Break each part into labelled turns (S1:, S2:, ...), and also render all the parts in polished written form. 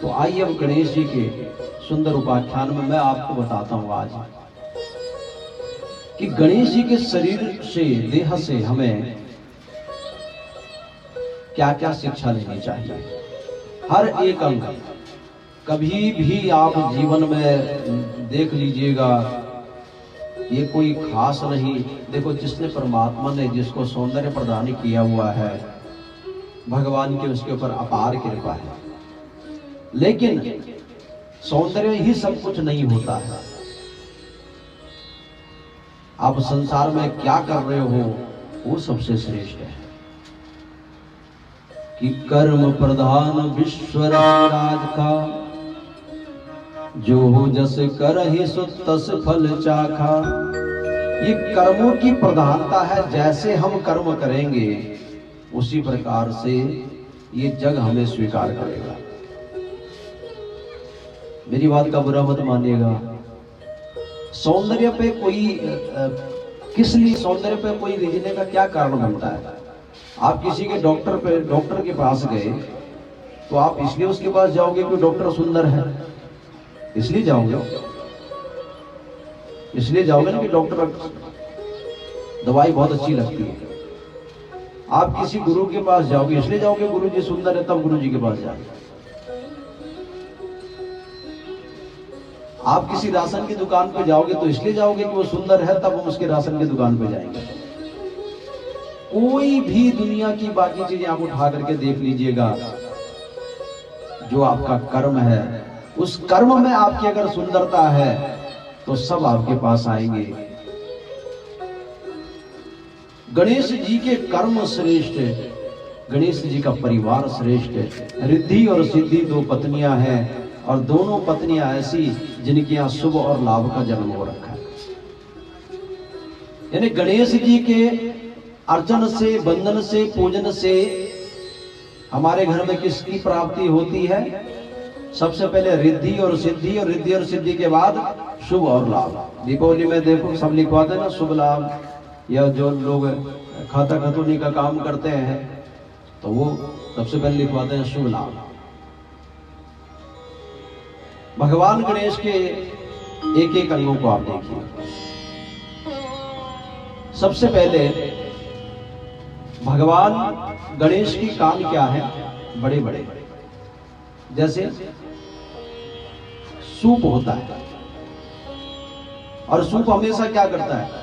S1: तो आइए अब गणेश जी के सुंदर उपाख्यान में मैं आपको बताता हूं आज कि गणेश जी के शरीर से, देह से हमें क्या क्या शिक्षा लेनी चाहिए। हर एक अंग, कभी भी आप जीवन में देख लीजिएगा, ये कोई खास नहीं। देखो, जिसने परमात्मा ने जिसको सौंदर्य प्रदान किया हुआ है, भगवान की उसके ऊपर अपार कृपा है, लेकिन सौंदर्य ही सब कुछ नहीं होता है। आप संसार में क्या कर रहे हो वो सबसे श्रेष्ठ है। कि कर्म प्रधान विश्व राज का, जो हो जस करहि सो तस फल चाखा। ये कर्मों की प्रधानता है, जैसे हम कर्म करेंगे उसी प्रकार से ये जग हमें स्वीकार करेगा। मेरी बात का बुरा मत मानिएगा। सौंदर्य पे कोई किस लिए सौंदर्य पे कोई रिझने का क्या कारण बनता है? आप किसी के डॉक्टर के पास गए तो आप इसलिए उसके पास जाओगे कि डॉक्टर सुंदर है, इसलिए जाओगे? इसलिए जाओगे ना कि डॉक्टर दवाई बहुत अच्छी लगती है। आप किसी गुरु के पास जाओगे, इसलिए जाओगे गुरु जी सुंदर है तब गुरु जी के पास जाओगे। आप किसी राशन की दुकान पे जाओगे तो इसलिए जाओगे कि वो सुंदर है तब हम उसके राशन की दुकान पे जाएंगे। कोई भी दुनिया की बाकी चीजें आप उठा करके देख लीजिएगा, जो आपका कर्म है, उस कर्म में आपकी अगर सुंदरता है तो सब आपके पास आएंगे। गणेश जी के कर्म श्रेष्ठ है, गणेश जी का परिवार श्रेष्ठ है। रिद्धि और सिद्धि दो पत्नियां हैं और दोनों पत्नियां ऐसी जिनके यहाँ शुभ और लाभ का जन्म हो रखा है। यानी गणेश जी के अर्चन से, बंदन से, पूजन से हमारे घर में किसकी प्राप्ति होती है? सबसे पहले रिद्धि और सिद्धि, और रिद्धि और सिद्धि के बाद शुभ और लाभ। दीपावली में देखो सब लिखवाते ना शुभ लाभ, या जो लोग खाता खतौनी का काम करते हैं तो वो सबसे पहले लिखवाते हैं शुभ लाभ। भगवान गणेश के एक एक अंगों को आप देखिए। सबसे पहले भगवान गणेश की कान क्या है? बड़े बड़े, जैसे सूप होता है, और सूप हमेशा क्या करता है?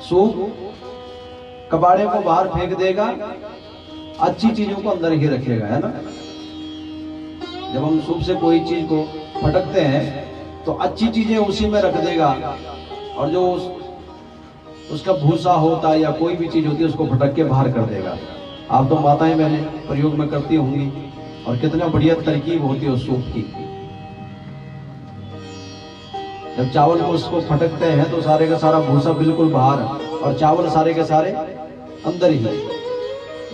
S1: सूप कबाड़े को बाहर फेंक देगा, अच्छी चीजों को अंदर ही रखेगा, है ना? जब हम सूप से कोई चीज को फटकते हैं तो अच्छी चीजें उसी में रख देगा, और जो उसका भूसा होता है या कोई भी चीज होती है उसको फटक के बाहर कर देगा। आप तो माताएं मैंने प्रयोग में करती होंगी, और कितना बढ़िया तरकीब होती है उस सूप की। जब चावल को उसको फटकते हैं तो सारे का सारा भूसा बिल्कुल बाहर, और चावल सारे के सारे अंदर ही।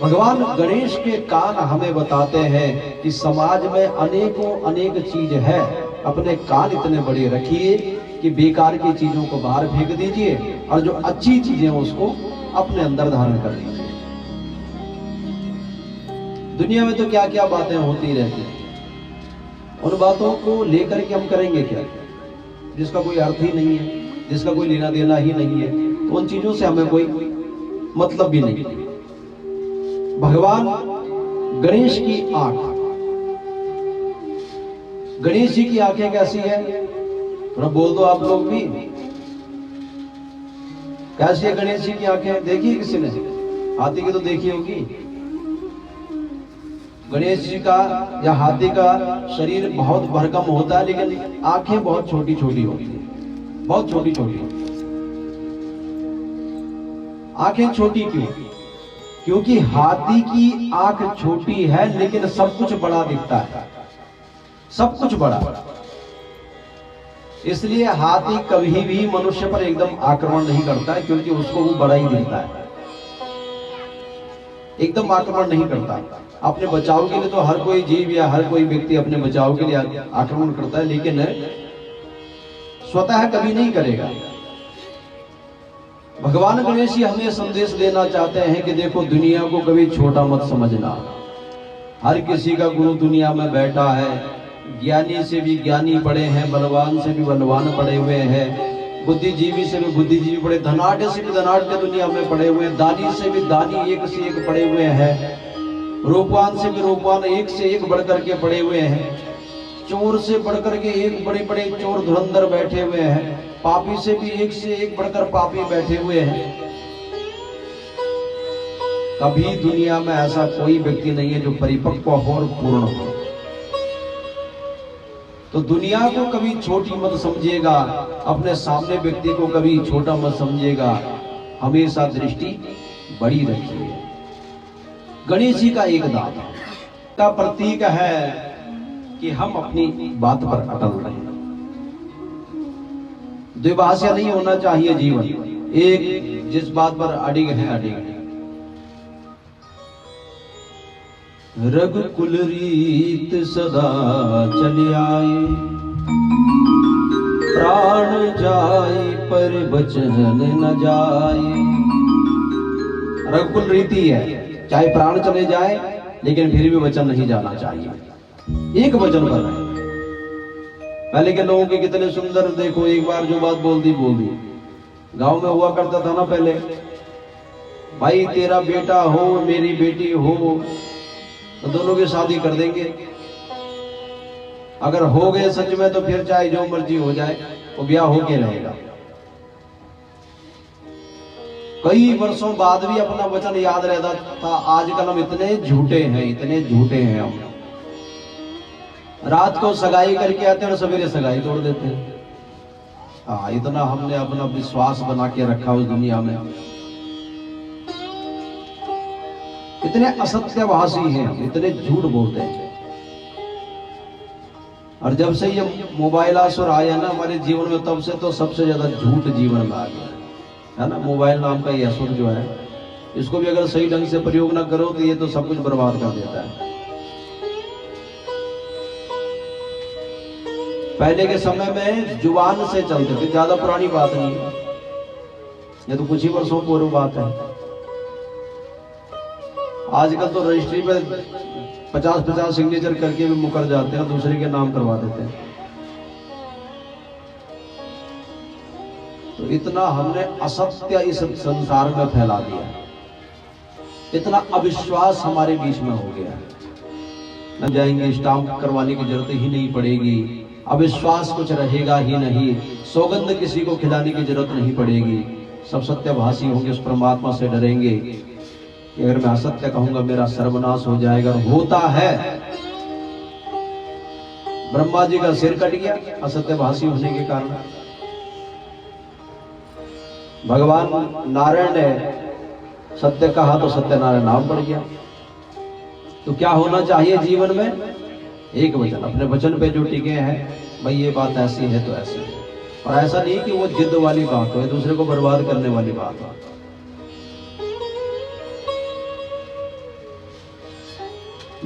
S1: भगवान गणेश के कान हमें बताते हैं कि समाज में अनेकों अनेक चीज है, अपने कान इतने बड़े रखिए कि बेकार की चीजों को बाहर फेंक दीजिए, और जो अच्छी चीजें उसको अपने अंदर धारण कर लीजिए। दुनिया में तो क्या क्या बातें होती रहती हैं, उन बातों को लेकर के हम करेंगे क्या, जिसका कोई अर्थ ही नहीं है, जिसका कोई लेना देना ही नहीं है, तो उन चीजों से हमें कोई मतलब भी नहीं। भगवान गणेश की आंख, गणेश जी की आंखें कैसी है? थोड़ा बोल दो आप लोग भी, कैसी है गणेश जी की आंखें? देखी किसी ने? हाथी की तो देखी होगी। गणेश जी का या हाथी का शरीर बहुत भरकम होता है, लेकिन आंखें बहुत छोटी छोटी होती है, बहुत छोटी छोटी। आंखें छोटी क्यों? क्योंकि हाथी की आंख छोटी है लेकिन सब कुछ बड़ा दिखता है, सब कुछ बड़ा। इसलिए हाथी कभी भी मनुष्य पर एकदम आक्रमण नहीं करता है, क्योंकि उसको वो बड़ा ही दिखता है, एकदम आक्रमण नहीं करता। अपने बचाव के लिए तो हर कोई जीव या हर कोई व्यक्ति अपने बचाव के लिए आक्रमण करता है, लेकिन स्वतः कभी नहीं करेगा। भगवान गणेश जी हमें संदेश देना चाहते हैं कि देखो, दुनिया को कभी छोटा मत समझना, हर किसी का गुरु दुनिया में बैठा है। ज्ञानी से भी ज्ञानी पड़े हैं, बलवान से भी बलवान पड़े हुए हैं, बुद्धिजीवी से भी बुद्धिजीवी पड़े, धनाढ्य से भी धनाढ्य दुनिया में पड़े हुए हैं, दानी से भी दानी एक से एक पड़े हुए हैं, रूपवान से भी रूपवान एक से एक बढ़कर के पड़े हुए हैं, चोर से बढ़कर के एक बड़े बड़े चोर धुरंधर बैठे हुए हैं, पापी से भी एक से एक बढ़कर पापी बैठे हुए हैं। कभी दुनिया में ऐसा कोई व्यक्ति नहीं है जो परिपक्व हो और पूर्ण हो। तो दुनिया को कभी छोटी मत समझिएगा, अपने सामने व्यक्ति को कभी छोटा मत समझिएगा, हमेशा दृष्टि बड़ी रखिए। गणेश जी का एक दांत का प्रतीक है कि हम अपनी बात पर अटल रहें। द्विभाषा नहीं होना चाहिए जीवन, एक जिस बात पर अडिग है अडिग। रघुकुल रीत सदा चले आए, प्राण जाए पर वचन न जाए। रघुकुल रीति है, चाहे प्राण चले जाए लेकिन फिर भी वचन नहीं जाना चाहिए, एक वचन पर रहे। पहले के लोगों के कितने सुंदर, देखो एक बार जो बात बोल दी। गांव में हुआ करता था ना पहले, भाई तेरा बेटा हो मेरी बेटी हो तो दोनों की शादी कर देंगे, अगर हो गए सच में तो फिर चाहे जो मर्जी हो जाए वो ब्याह होके रहेगा। कई वर्षों बाद भी अपना वचन याद रहता था। आजकल हम इतने झूठे हैं हम। रात को सगाई करके आते हैं और सवेरे सगाई तोड़ देते हैं। हाँ, इतना हमने अपना विश्वास बना के रखा उस दुनिया में। इतने असत्यभाषी हैं हम, इतने झूठ बोलते हैं। और जब से ये मोबाइल असुर आया ना हमारे जीवन में, तब से तो सबसे ज्यादा झूठ जीवन में आ गया है ना। मोबाइल नाम का ये असुर जो है, इसको भी अगर सही ढंग से प्रयोग ना करो तो ये तो सब कुछ बर्बाद कर देता है। पहले के समय में जुबान से चलते थे, ज्यादा पुरानी बात नहीं है, ये तो कुछ ही वर्षों पूर्व बात है। आजकल तो रजिस्ट्री पे 50-50 सिग्नेचर करके भी मुकर जाते हैं, दूसरे के नाम करवा देते हैं। तो इतना हमने असत्य इस संसार में फैला दिया, इतना अविश्वास हमारे बीच में हो गया। न जाएंगे, स्टाम्प करवाने की जरूरत ही नहीं पड़ेगी, अविश्वास कुछ रहेगा ही नहीं, सौगंध किसी को खिलाने की जरूरत नहीं पड़ेगी। सब सत्यभाषी होंगे, उस परमात्मा से डरेंगे कि अगर मैं असत्य कहूंगा मेरा सर्वनाश हो जाएगा। होता है, ब्रह्मा जी का सिर कट गया असत्यभाषी होने के कारण। भगवान नारायण ने सत्य कहा तो सत्यनारायण नाम पड़ गया। तो क्या होना चाहिए जीवन में? एक वचन, अपने वचन पे जो टिके हैं, भाई ये बात ऐसी है तो ऐसी है। और ऐसा नहीं कि वो जिद वाली बात हो, दूसरे को बर्बाद करने वाली बात हो।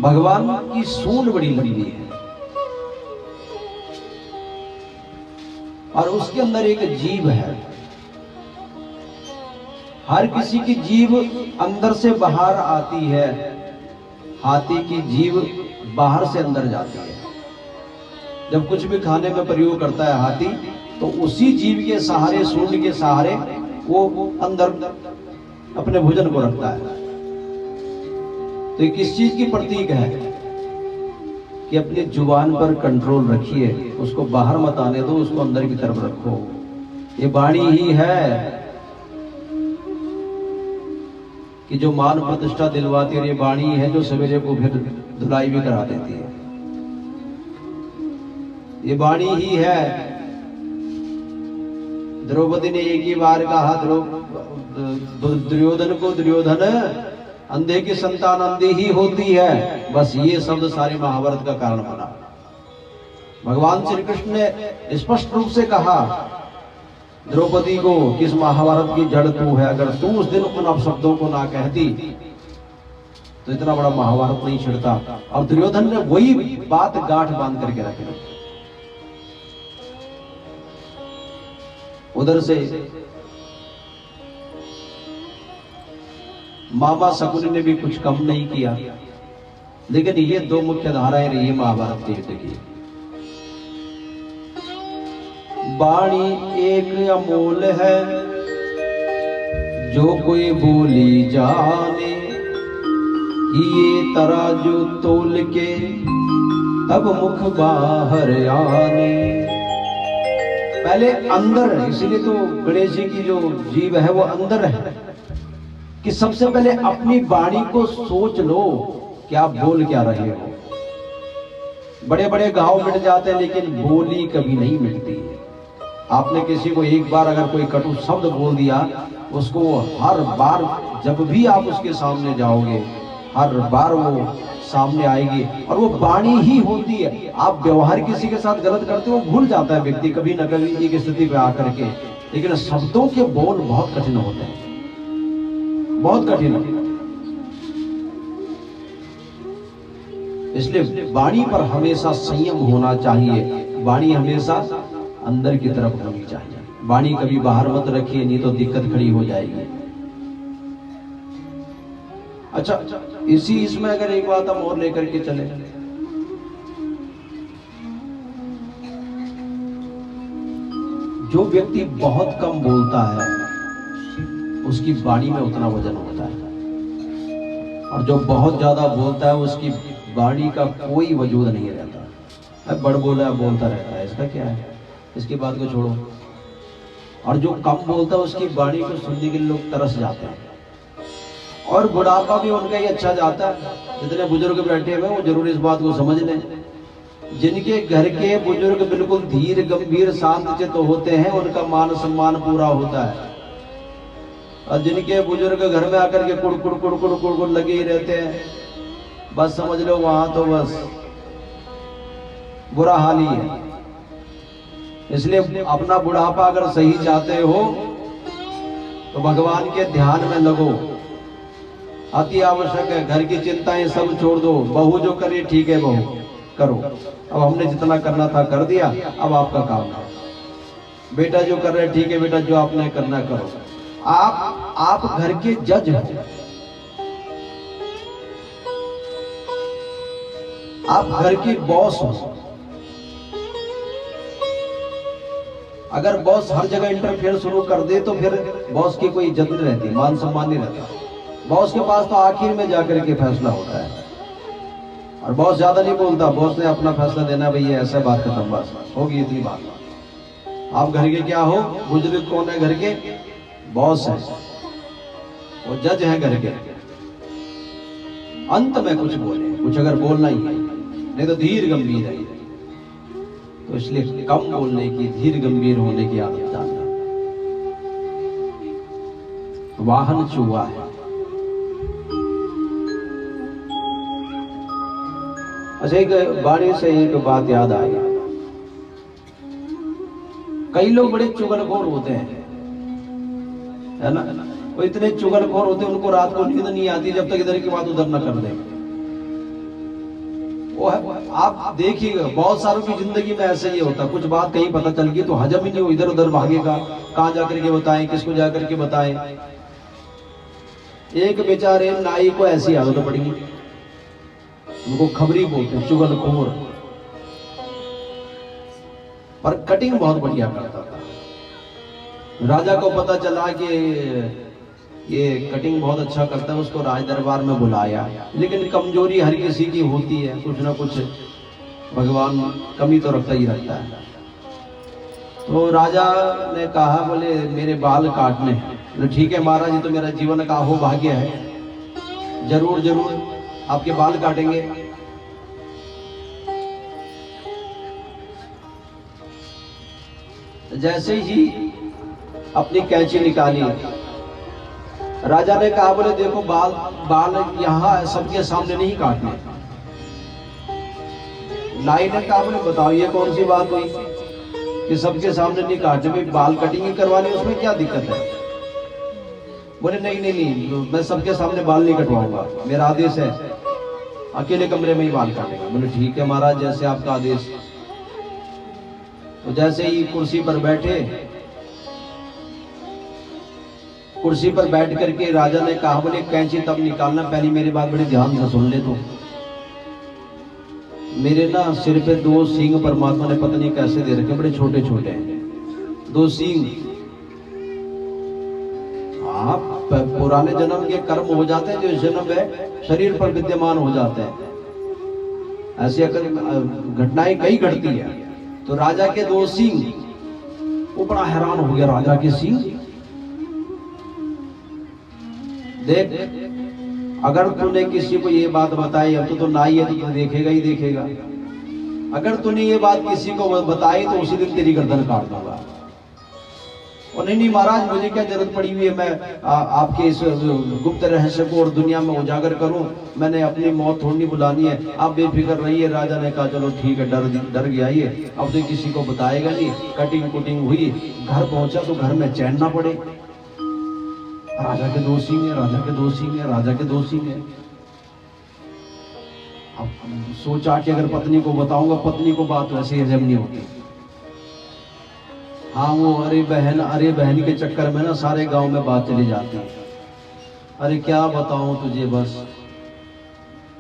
S1: भगवान की सूंड बड़ी लंबी है और उसके अंदर एक जीभ है। हर किसी की जीभ अंदर से बाहर आती है, हाथी की जीभ बाहर से अंदर जाती है। जब कुछ भी खाने में प्रयोग करता है हाथी, तो उसी जीभ के सहारे, सूंड के सहारे वो अंदर अपने भोजन को रखता है। तो ये किस चीज की प्रतीक है कि अपनी जुबान पर कंट्रोल रखिए, उसको बाहर मत आने दो, उसको अंदर की तरफ रखो। ये वाणी ही है कि जो मान प्रतिष्ठा दिलवाती है, और ये वाणी है जो सवेरे को फिर धुलाई भी करा देती है। ये वाणी ही है। द्रौपदी ने एक ही बार कहा दुर्योधन को, दुर्योधन अंधे की संतान अंधी ही होती है। बस ये शब्द सारे महाभारत का कारण बना। भगवान श्री कृष्ण ने स्पष्ट रूप से कहा द्रौपदी को, किस महाभारत की जड़ तू है, अगर तू उस दिन उन अपशब्दों को ना कहती तो इतना बड़ा महाभारत नहीं छिड़ता। और दुर्योधन ने वही बात गांठ बांध करके रख ली। उधर से मामा शकुनी ने भी कुछ कम नहीं किया। लेकिन ये दो मुख्य धाराएं रही है महाभारत के युद्ध की। वाणी एक अमोल है, जो कोई बोली जाने, ये तराजू तोल के तब मुख बाहर आने। पहले अंदर, इसीलिए तो गणेश जी की जो जीव है वो अंदर है, कि सबसे पहले अपनी वाणी को सोच लो कि आप बोल क्या रहे हो। बड़े बड़े घाव मिट जाते हैं लेकिन बोली कभी नहीं मिटती। आपने किसी को एक बार अगर कोई कटु शब्द बोल दिया, उसको हर बार जब भी आप उसके सामने जाओगे, हर बार वो सामने आएगी, और वो वाणी ही होती है। आप व्यवहार किसी के साथ गलत करते हो, भूल जाता है व्यक्ति कभी न कभी एक स्थिति पे आकर के, लेकिन शब्दों के बोल बहुत कठिन होते हैं, बहुत कठिन है। इसलिए वाणी पर हमेशा संयम होना चाहिए। वाणी हमेशा अंदर की तरफ होनी चाहिए। वाणी कभी बाहर मत रखिए, नहीं तो दिक्कत खड़ी हो जाएगी। अच्छा, इसमें अगर एक बात हम और लेकर के चले, जो व्यक्ति बहुत कम बोलता है उसकी वाणी में उतना वजन होता है, और जो बहुत ज्यादा बोलता है उसकी वाणी का कोई वजूद नहीं रहता। अब बड़ बोला बोलता रहता है, इसका क्या है, इसकी बात को छोड़ो। और जो कम बोलता है उसकी वाणी को सुनने के लिए लोग तरस जाते हैं, और बुढ़ापा भी उनका ही अच्छा जाता है। जितने बुजुर्ग बैठे हुए वो जरूर इस बात को समझ लें, जिनके घर के बुजुर्ग बिल्कुल धीर गंभीर शांत चित्त होते हैं, उनका मान सम्मान पूरा होता है। और जिनके बुजुर्ग घर में आकर के कुड़कुड़ कुड़कुड़ कुड़कुड़ लगे ही रहते हैं, बस समझ लो वहां तो बस बुरा हाल ही है। इसलिए अपना बुढ़ापा अगर सही चाहते हो तो भगवान के ध्यान में लगो, अति आवश्यक है। घर की चिंताएं सब छोड़ दो, बहू जो करे ठीक है बहू करो, अब हमने जितना करना था कर दिया, अब आपका काम है। बेटा जो कर रहे ठीक है बेटा, जो आपने करना करो। आप घर के जज हो, आप घर की बॉस हो। अगर बॉस हर जगह इंटरफेयर शुरू कर दे तो फिर बॉस की कोई इज्जत नहीं रहती, मान सम्मान नहीं रहता। बॉस के पास तो आखिर में जाकर के फैसला होता है, और बॉस ज्यादा नहीं बोलता, बॉस ने अपना फैसला देना, भाई ऐसा बात खत्म, बस होगी इतनी बात। आप घर के क्या हो, बुजुर्ग कौन है घर के, बॉस है, वो जज है घर के। अंत में कुछ बोले, कुछ अगर बोलना ही है, नहीं तो धीर गंभीर है। तो इसलिए कम बोलने की, धीर गंभीर होने की आदत डालना। वाहन चूहा है। अच्छा, एक बाड़ी से एक बात याद आई। कई लोग बड़े चुगलखोर होते हैं, है ना, वो इतने चुगलखोर होते हैं, उनको रात को नींद नहीं आती जब तक इधर की बात उधर न कर दें। वो आप देखिएगा बहुत सारों की जिंदगी में ऐसे ही होता, कुछ बात कहीं पता चल गई तो हजम ही नहीं हो, इधर उधर भागेगा, कहां जाकर के बताएं, किसको जाकर के बताएं। एक बेचारे नाई को ऐसी आदत पड़ी, उनको खबरी बोलते हैं, चुगलखोर, पर कटिंग बहुत बढ़िया करता था। राजा को पता चला कि ये कटिंग बहुत अच्छा करता है, उसको राज दरबार में बुलाया। लेकिन कमजोरी हर किसी की होती है, कुछ ना कुछ भगवान कमी तो रखता ही रहता है। तो राजा ने कहा, बोले मेरे बाल काटने हैं। तो ठीक है महाराज, ये तो मेरा जीवन का अहो भाग्य है, जरूर जरूर आपके बाल काटेंगे। जैसे ही अपनी कैंची निकाली, राजा ने कहा, बोले देखो बाल यहाँ सबके सामने नहीं काटने। नाई ने कहा, बोले बताओ ये कौन सी बात हुई कि सबके सामने नहीं काटने, में बाल कटिंग करवाने उसमें क्या दिक्कत है। बोले नहीं नहीं नहीं, मैं सबके सामने बाल नहीं कटवाऊंगा, मेरा आदेश है, अकेले कमरे में ही बाल काटेंगे। बोले ठीक है महाराज, जैसे आपका आदेश। तो जैसे ही कुर्सी पर बैठे, कुर्सी पर बैठ करके राजा ने कहा, बोले कैंची तब निकालना, पहले मेरी बात बड़ी ध्यान से सुन ले। तो मेरे ना सिर पे 2 सींग परमात्मा ने पता नहीं कैसे दे रखे, बड़े छोटे छोटे हैं 2 सींग। आप पुराने जन्म के कर्म हो जाते हैं जो इस जन्म में शरीर पर विद्यमान हो जाते हैं। ऐसी घटनाएं कई घटती है। तो राजा के 2 सींग, वो बड़ा हैरान हो गया, राजा के सींग देख, अगर तूने किसी को ये बात बताई, अब तो नाई है तो देखेगा ही देखेगा, अगर तूने ये बात किसी को बताई तो उसी दिन तेरी गर्दन काट दूंगा। और नहीं महाराज, मुझे क्या जरूरत पड़ी हुई है, मैं आपके इस गुप्त रहस्य को और दुनिया में उजागर करूं, मैंने अपनी मौत थोड़ी बुलानी है, आप बेफिक्र रहिए। राजा ने कहा चलो ठीक है, डर गया ये, अब तो किसी को बताएगा नहीं। कटिंग कुटिंग हुई, घर पहुंचा तो घर में चैन ना पड़े। राजा के 2 सींग है, राजा के 2 सींग है, राजा के 2 सींग है। अब सोचा कि अगर पत्नी को बताऊंगा, पत्नी को बात वैसे हजम नहीं होती। हाँ वो अरे बहन के चक्कर में ना सारे गांव में बात चली जाती है। अरे क्या बताऊं तुझे बस,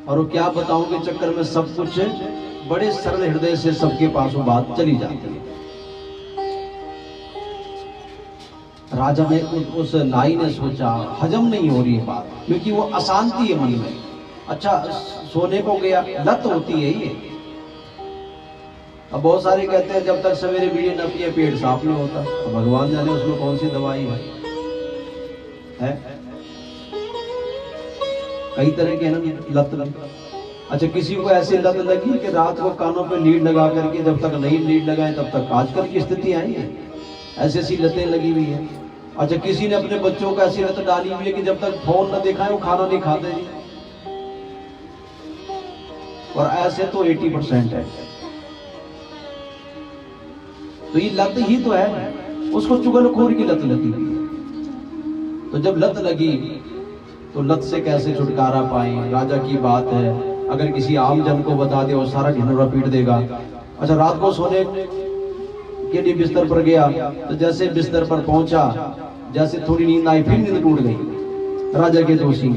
S1: और वो क्या बताऊं के चक्कर में सब कुछ बड़े सरल हृदय से सबके पास वो बात चली जाती है। राजा ने उस नाई ने सोचा हजम नहीं हो रही है बात, क्योंकि वो अशांति है मन में। अच्छा सोने को गया, लत होती है ये। अब बहुत सारे कहते हैं जब तक सवेरे बीड़ी न पिए पेट साफ नहीं होता। अब भगवान जाने उसमें कौन सी दवाई है? कई तरह के लत। अच्छा किसी को ऐसी लत लगी कि रात को कानों पे लीड लगा करके, जब तक नहीं लीड लगाए तब तक आजकल की स्थिति आई है, ऐसी लतें लगी हुई है। अच्छा किसी ने अपने बच्चों को ऐसी लत डाली हुई है कि जब तक फोन न दिखाए वो खाना नहीं खाते जी। और ऐसे तो 80% है। तो ये लत ही तो है, उसको चुगलखोर की लत लगी। तो जब लत लगी तो लत से कैसे छुटकारा पाए? राजा की बात है, अगर किसी आम जन को बता दे वो सारा ढिंढोरा पीट देगा। अच्छा रात को सोने के लिए बिस्तर पर गया, तो जैसे बिस्तर पर पहुंचा, जैसे थोड़ी नींद आई, फिर नींद टूट गई। राजा के 2 सींग।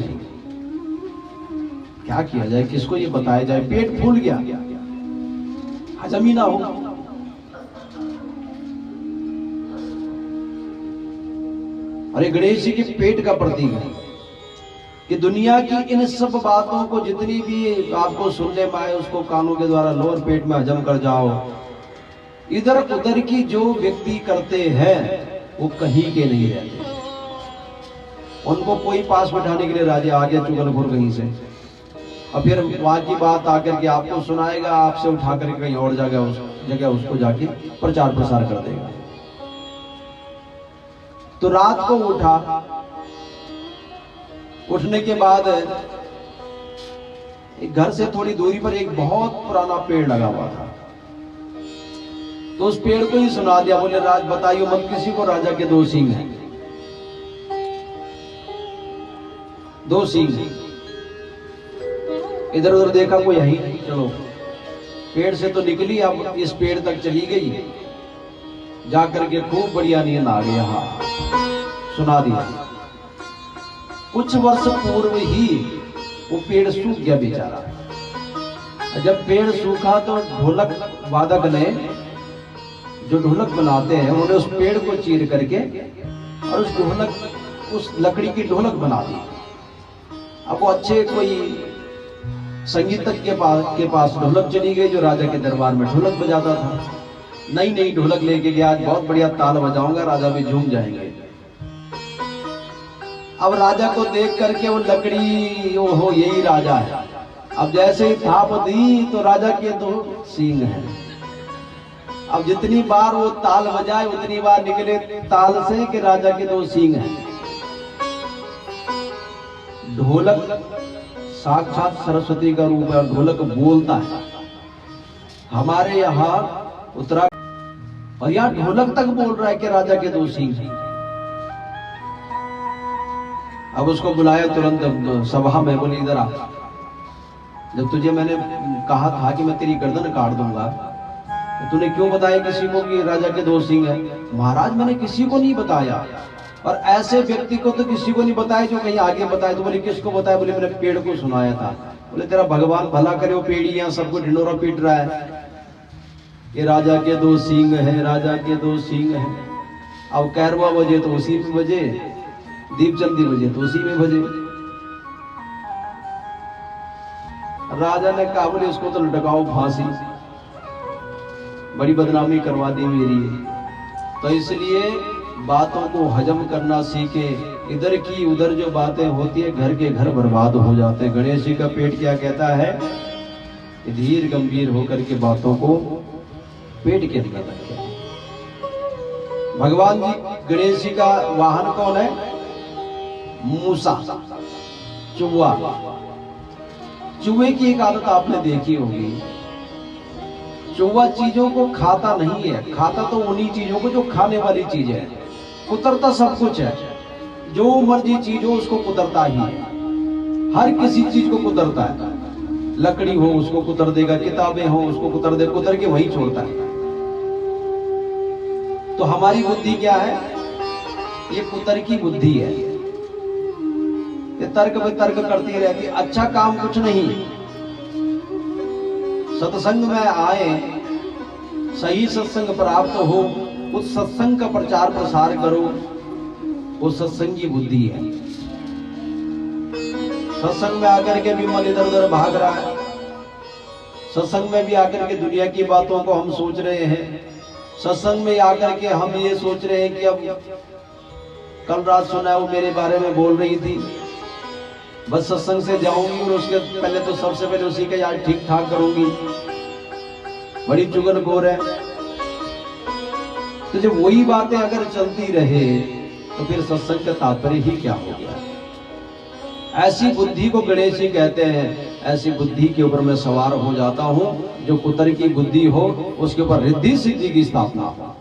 S1: क्या किया जाए, किसको ये बताया जाए? पेट फूल गया, हजम ही ना हो। अरे गणेश जी के पेट का प्रतीक है कि दुनिया की इन सब बातों को जितनी भी आपको सुनने में आए उसको कानों के द्वारा लो और पेट में हजम कर जाओ। इधर उधर की जो व्यक्ति करते हैं वो कहीं के नहीं रहते। उनको कोई पास बैठाने के लिए राजी आ गया चुगलखोर कहीं से, और फिर वहां की बात आकर के आपको सुनाएगा, आपसे उठा कर कहीं और जगह उसको जाके प्रचार प्रसार कर देगा। तो रात को उठा, उठने के बाद घर से थोड़ी दूरी पर एक बहुत पुराना पेड़ लगा हुआ था। तो उस पेड़ को ही सुना दिया, बोले राज बताइयो मत किसी को, राजा के 2 सींग हैं, 2 सींग। इधर उधर देखा कोई है ही नहीं, चलो पेड़ से तो निकली, अब इस पेड़ तक चली गई, जाकर के खूब बढ़िया नींद आ गया। हाँ सुना दिया। कुछ वर्ष पूर्व ही वो पेड़ सूख गया बेचारा। जब पेड़ सूखा तो ढोलक वादक ने, जो ढोलक बनाते हैं, उन्होंने उस पेड़ को चीर करके और उस लकड़ी की ढोलक बना दी। अब वो अच्छे कोई संगीतज्ञ के पास ढोलक चली गई, जो राजा के दरबार में ढोलक बजाता था। नई ढोलक लेके गया, आज बहुत बढ़िया ताल बजाऊंगा, राजा भी झूम जाएंगे। अब राजा को देख करके वो लकड़ी, ओहो यही राजा है। अब जैसे ही थाप दी तो राजा के 2 सींग हैं। अब जितनी बार वो ताल बजाए उतनी बार निकले ताल से कि राजा के 2 सींग हैं। ढोलक साक्षात सरस्वती का रूप है, ढोलक बोलता है। हमारे यहाँ उत्तराखंड और यहाँ ढोलक तक बोल रहा है कि राजा के 2 सींग हैं। अब उसको बुलाया तुरंत सभा में, बोले इधर आ, जब तुझे मैंने कहा था कि मैं तेरी गर्दन काट दूंगा तो तूने क्यों बताया किसी को कि राजा के 2 सींग हैं? महाराज मैंने किसी को नहीं बताया, और ऐसे व्यक्ति को तो किसी को नहीं बताया जो कहीं आगे बताया। तो बोले किसको बताया? बोले मैंने पेड़ को सुनाया था। बोले तेरा भगवान भला करे, वो पेड़ी यहाँ सबको ढिंडोरा पीट रहा है, ये राजा के 2 सींग हैं, राजा के 2 सींग हैं। अब कैरवा बजे तो उसी में बजे, दीप चंदी बजे तो उसी में बजे। राजा ने कहा बोले उसको तो लटकाओ फांसी, बड़ी बदनामी करवा दी मेरी। तो इसलिए बातों को हजम करना सीखे, इधर की उधर जो बातें होती है घर के घर बर्बाद हो जाते हैं। गणेश जी का पेट क्या कहता है, धीर गंभीर होकर के बातों को पेट के अंदर रखे। भगवान जी गणेश जी का वाहन कौन है, मूसा, चूहा। चूहे की एक आदत आपने देखी होगी, चूहा चीजों को खाता नहीं है, खाता तो उन्हीं चीजों को जो खाने वाली चीज है, कुतरता सब कुछ है, जो मर्जी चीज हो उसको कुतरता ही है, हर किसी चीज को कुतरता है। लकड़ी हो उसको कुतर देगा, किताबें हो उसको कुतर दे, कुतर के वही छोड़ता है। तो हमारी बुद्धि क्या है, ये कुतर की बुद्धि है, ये तर्क वितर्क करती रहती, अच्छा काम कुछ नहीं। सत्संग में आए, सही सत्संग प्राप्त हो, उस सत्संग का प्रचार प्रसार करो, वो सत्संगी बुद्धि है। सत्संग में आकर के भी मन इधर उधर भाग रहा है, सत्संग में भी आकर के दुनिया की बातों को हम सोच रहे हैं, सत्संग में आकर के हम ये सोच रहे हैं कि अब कल रात सुना वो मेरे बारे में बोल रही थी, बस सत्संग से जाऊंगी और उसके पहले तो सबसे पहले उसी का याद ठीक ठाक करूंगी, बड़ी चुगलखोर है। तो जब वही बातें अगर चलती रहे तो फिर सत्संग का तात्पर्य ही क्या हो गया। ऐसी बुद्धि को गणेश जी कहते हैं, ऐसी बुद्धि के ऊपर मैं सवार हो जाता हूं, जो कुतर की बुद्धि हो उसके ऊपर रिद्धि सिद्धि की स्थापना हो।